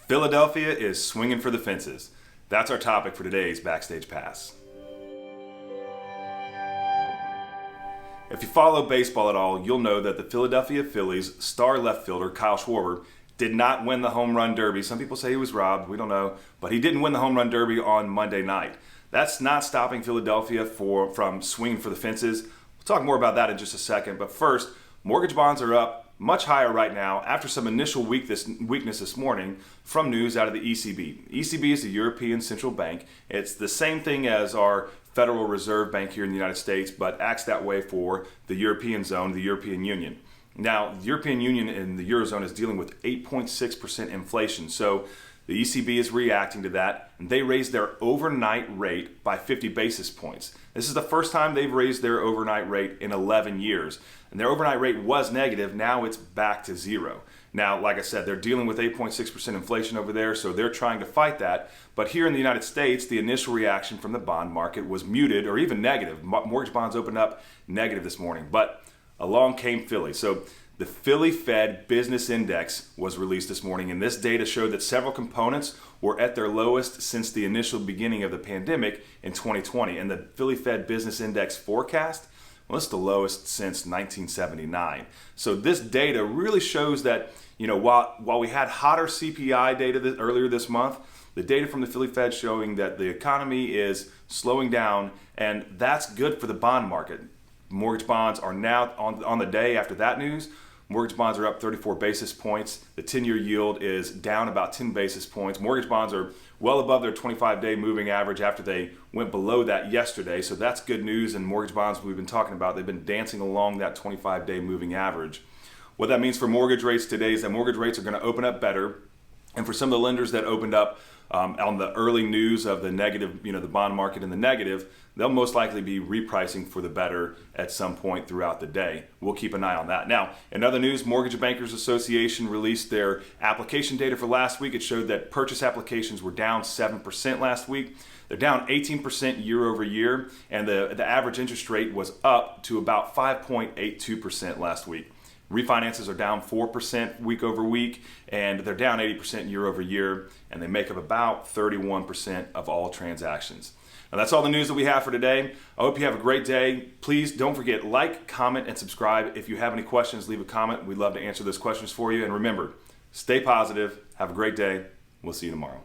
Philadelphia is swinging for the fences. That's our topic for today's Backstage Pass. If you follow baseball at all, you'll know that the Philadelphia Phillies star left fielder Kyle Schwarber did not win the home run derby. Some people say he was robbed, we don't know, but he didn't win the home run derby on Monday night. That's not stopping Philadelphia from swinging for the fences. We'll talk more about that in just a second, but first, mortgage bonds are up much higher right now after some initial weakness this morning from news out of the ECB. ECB is the European Central Bank. It's the same thing as our Federal Reserve Bank here in the United States, but acts that way for the European zone, the European Union. Now, the European Union and the Eurozone is dealing with 8.6% inflation. So the ECB is reacting to that, and they raised their overnight rate by 50 basis points. This is the first time they've raised their overnight rate in 11 years. And their overnight rate was negative. Now it's back to zero. Now, like I said, they're dealing with 8.6% inflation over there, so they're trying to fight that. But here in the United States, the initial reaction from the bond market was muted or even negative. Mortgage bonds opened up negative this morning. But along came Philly. So the Philly Fed Business Index was released this morning, and this data showed that several components were at their lowest since the initial beginning of the pandemic in 2020. And the Philly Fed Business Index forecast, well, it's the lowest since 1979. So this data really shows that, while we had hotter CPI data earlier this month, the data from the Philly Fed showing that the economy is slowing down, and that's good for the bond market. Mortgage bonds are now, on the day after that news, mortgage bonds are up 34 basis points. The 10-year yield is down about 10 basis points. Mortgage bonds are well above their 25-day moving average after they went below that yesterday. So that's good news. And mortgage bonds we've been talking about, they've been dancing along that 25-day moving average. What that means for mortgage rates today is that mortgage rates are going to open up better. And for some of the lenders that opened up on the early news of the negative, the bond market in the negative, they'll most likely be repricing for the better at some point throughout the day. We'll keep an eye on that. Now, in other news, Mortgage Bankers Association released their application data for last week. It showed that purchase applications were down 7% last week. They're down 18% year over year, and the average interest rate was up to about 5.82% last week. Refinances are down 4% week over week, and they're down 80% year over year, and they make up about 31% of all transactions. Now, that's all the news that we have for today. I hope you have a great day. Please don't forget, like, comment, and subscribe. If you have any questions, leave a comment. We'd love to answer those questions for you. And remember, stay positive. Have a great day. We'll see you tomorrow.